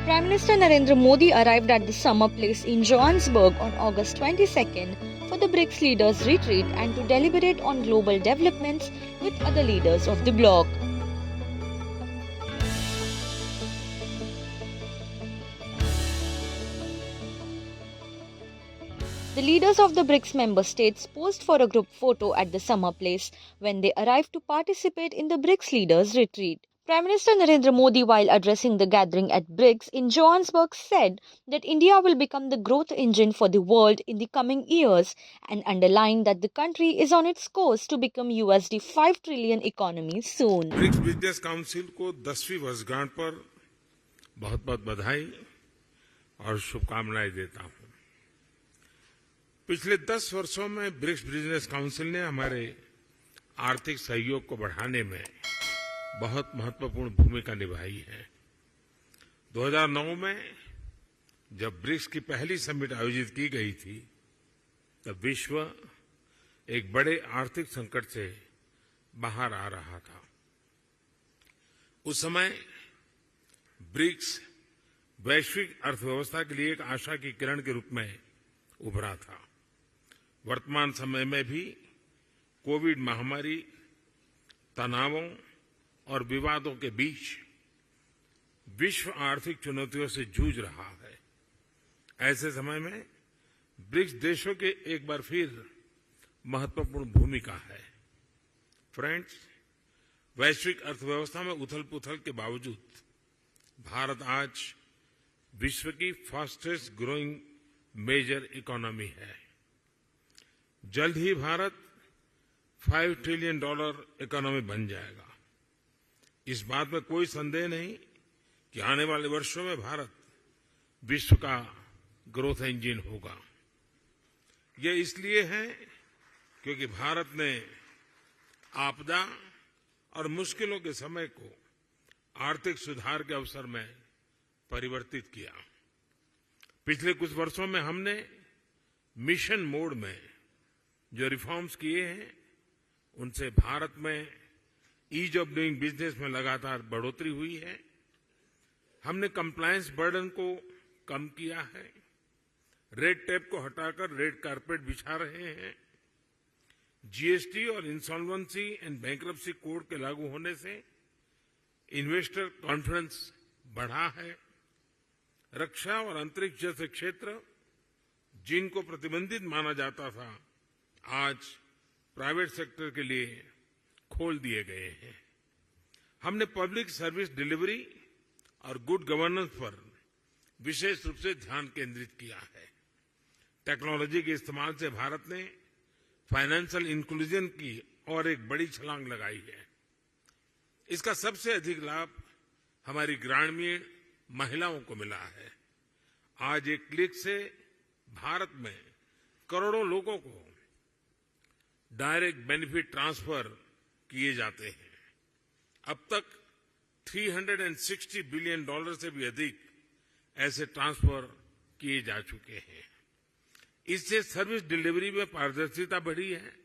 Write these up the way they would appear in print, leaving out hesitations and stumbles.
Prime Minister Narendra Modi arrived at the summer place in Johannesburg on August 22nd for the BRICS leaders' retreat and to deliberate on global developments with other leaders of the bloc. The leaders of the BRICS member states posed for a group photo at the summer place when they arrived to participate in the BRICS leaders' retreat. Prime Minister Narendra Modi, while addressing the gathering at BRICS in Johannesburg, said that India will become the growth engine for the world in the coming years and underlined that the country is on its course to become USD 5 trillion economy soon. BRICS business council को 10वीं वर्षगांठ पर बहुत बहुत बधाई और शुभकामनाएं देता हूं। पिछले 10 वर्षों में ब्रिक्स बिजनेस काउंसिल ने हमारे आर्थिक सहयोग को बढ़ाने में बहुत महत्वपूर्ण भूमिका निभाई है। 2009 में जब ब्रिक्स की पहली समिट आयोजित की गई थी, तब विश्व एक बड़े आर्थिक संकट से बाहर आ रहा था। उस समय ब्रिक्स वैश्विक अर्थव्यवस्था के लिए एक आशा की किरण के रूप में उभरा था। वर्तमान समय में भी कोविड महामारी, तनावों और विवादों के बीच विश्व आर्थिक चुनौतियों से जूझ रहा है। ऐसे समय में ब्रिक्स देशों के एक बार फिर महत्वपूर्ण भूमिका है। फ्रेंड्स, वैश्विक अर्थव्यवस्था में उथल-पुथल के बावजूद भारत आज विश्व की फास्टेस्ट ग्रोइंग मेजर इकोनॉमी है। जल्द ही भारत $5 ट्रिलियन इकोनॉमी बन जाएगा। इस बात में कोई संदेह नहीं कि आने वाले वर्षों में भारत विश्व का ग्रोथ इंजन होगा। ये इसलिए है क्योंकि भारत ने आपदा और मुश्किलों के समय को आर्थिक सुधार के अवसर में परिवर्तित किया। पिछले कुछ वर्षों में हमने मिशन मोड में जो रिफॉर्म्स किए हैं, उनसे भारत में ईज ऑफ डूइंग बिजनेस में लगातार बढ़ोतरी हुई है। हमने कंप्लायंस बर्डन को कम किया है, रेड टेप को हटाकर रेड कारपेट बिछा रहे हैं। जीएसटी और इंसॉल्वेंसी एंड बैंक्रप्सी कोड के लागू होने से इन्वेस्टर कॉन्फिडेंस बढ़ा है। रक्षा और अंतरिक्ष जैसे क्षेत्र जिनको प्रतिबंधित माना जाता था, आज प्राइवेट सेक्टर के लिए खोल दिए गए हैं। हमने पब्लिक सर्विस डिलीवरी और गुड गवर्नेंस पर विशेष रूप से ध्यान केंद्रित किया है। टेक्नोलॉजी के इस्तेमाल से भारत ने फाइनेंशियल इंक्लूजन की और एक बड़ी छलांग लगाई है। इसका सबसे अधिक लाभ हमारी ग्रामीण महिलाओं को मिला है। आज एक क्लिक से भारत में करोड़ों लोगों को डायरेक्ट बेनिफिट ट्रांसफर किए जाते हैं। अब तक $360 बिलियन से भी अधिक ऐसे ट्रांसफर किए जा चुके हैं। इससे सर्विस डिलीवरी में पारदर्शिता बढ़ी है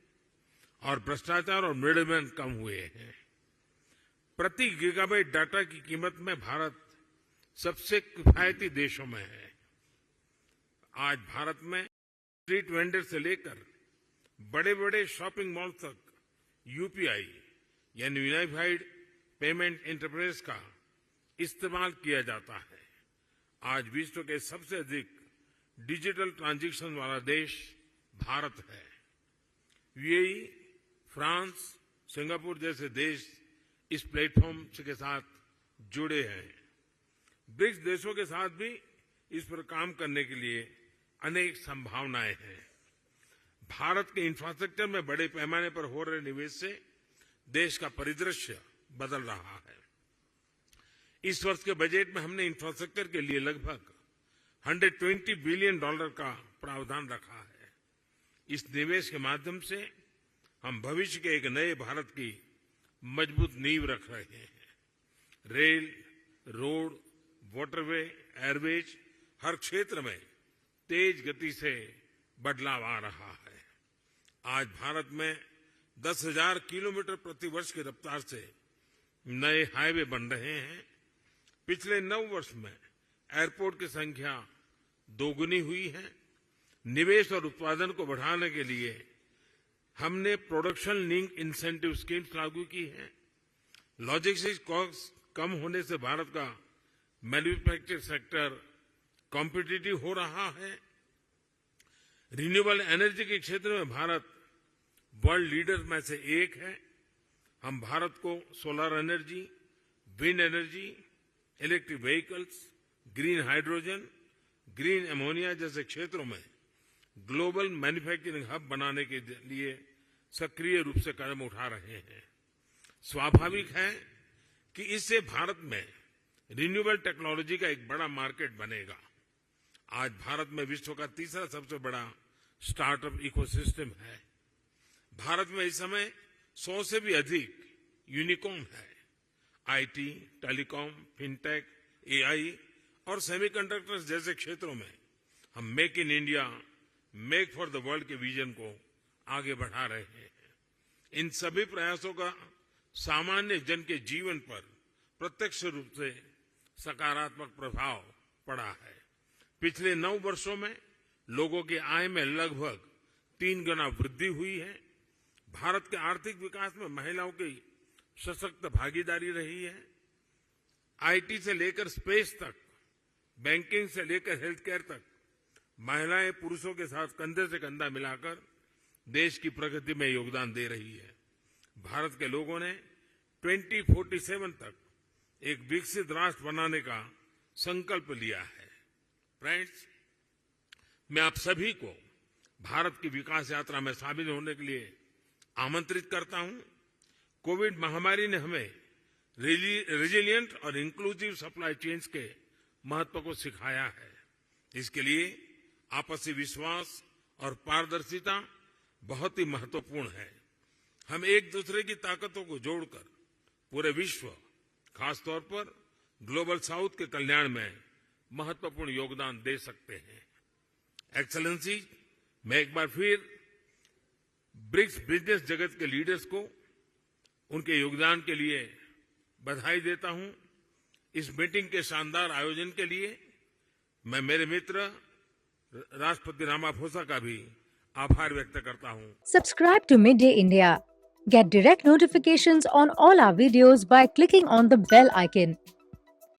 और भ्रष्टाचार और मिडलमैन कम हुए हैं। प्रति गीगाबाइट डाटा की कीमत में भारत सबसे किफायती देशों में है। आज भारत में स्ट्रीट वेंडर से लेकर बड़े-बड़े शॉपिंग मॉल तक यूपीआई यानी यूनिफाइड पेमेंट इंटरफेस का इस्तेमाल किया जाता है। आज विश्व के सबसे अधिक डिजिटल ट्रांजैक्शन वाला देश भारत है। यूएई, फ्रांस, सिंगापुर जैसे देश इस प्लेटफॉर्म के साथ जुड़े हैं। ब्रिक्स देशों के साथ भी इस पर काम करने के लिए अनेक संभावनाएं हैं। भारत के इंफ्रास्ट्रक्चर में बड़े पैमाने पर हो रहे निवेश से देश का परिदृश्य बदल रहा है। इस वर्ष के बजट में हमने इंफ्रास्ट्रक्चर के लिए लगभग $120 बिलियन का प्रावधान रखा है। इस निवेश के माध्यम से हम भविष्य के एक नए भारत की मजबूत नींव रख रहे हैं। रेल, रोड, वाटरवे, एयरवेज हर क्षेत्र में तेज गति से बदलाव आ रहा है। आज भारत में 10,000 किलोमीटर प्रति वर्ष की रफ्तार से नए हाईवे बन रहे हैं। पिछले 9 वर्ष में एयरपोर्ट की संख्या दोगुनी हुई है। निवेश और उत्पादन को बढ़ाने के लिए हमने प्रोडक्शन लिंक इंसेंटिव स्कीम्स लागू की हैं। लॉजिस्टिक्स कॉस्ट कम होने से भारत का मैन्युफैक्चरिंग सेक्टर कॉम्पिटिटिव हो रहा है। रिन्यूएबल एनर्जी के क्षेत्र में भारत वर्ल्ड लीडर में से एक है। हम भारत को solar energy, wind energy, electric vehicles, green hydrogen, green ammonia जैसे क्षेत्रों में ग्लोबल मैन्युफैक्चरिंग हब बनाने के लिए सक्रिय रूप से कदम उठा रहे हैं। स्वाभाविक है कि इससे भारत में रिन्यूएबल टेक्नोलॉजी का एक बड़ा मार्केट बनेगा। आज भारत में विश्व का तीसरा सबसे बड़ा स्टार्टअप इकोसिस्टम है। भारत में इस समय 100 से भी अधिक यूनिकॉर्न है। आईटी, टेलीकॉम, फिनटेक, एआई और सेमीकंडक्टर्स जैसे क्षेत्रों में हम make in India, make for the world के विजन को आगे बढ़ा रहे हैं। इन सभी प्रयासों का सामान्य जन के जीवन पर प्रत्यक्ष रूप से सकारात्मक प्रभाव पड़ा है। पिछले 9 वर्षों में लोगों की आय में लगभग 3 गुना वृद्धि हुई है। भारत के आर्थिक विकास में महिलाओं की सशक्त भागीदारी रही है। आईटी से लेकर स्पेस तक, बैंकिंग से लेकर हेल्थ केयर तक महिलाएं पुरुषों के साथ कंधे से कंधा मिलाकर देश की प्रगति में योगदान दे रही है। भारत के लोगों ने 2047 तक एक विकसित राष्ट्र बनाने का संकल्प लिया है। फ्रेंड्स, मैं आप सभी को भारत की विकास यात्रा में शामिल होने के लिए आमंत्रित करता हूं। कोविड महामारी ने हमें रेजिलिएंट और इंक्लूसिव सप्लाई चेन्स के महत्व को सिखाया है। इसके लिए आपसी विश्वास और पारदर्शिता बहुत ही महत्वपूर्ण है। हम एक दूसरे की ताकतों को जोड़कर पूरे विश्व, खासतौर पर ग्लोबल साउथ के कल्याण में महत्वपूर्ण योगदान दे सकते हैं। एक्सेलेंसी, मैं एक बार फिर ब्रिक्स बिजनेस जगत के लीडर्स को उनके योगदान के लिए बधाई देता हूं। इस मीटिंग के शानदार आयोजन के लिए मैं मेरे मित्र राष्ट्रपति रामाफोसा का भी आभार व्यक्त करता हूं। Subscribe to Midday India. Get direct notifications on all our videos by clicking on the bell icon.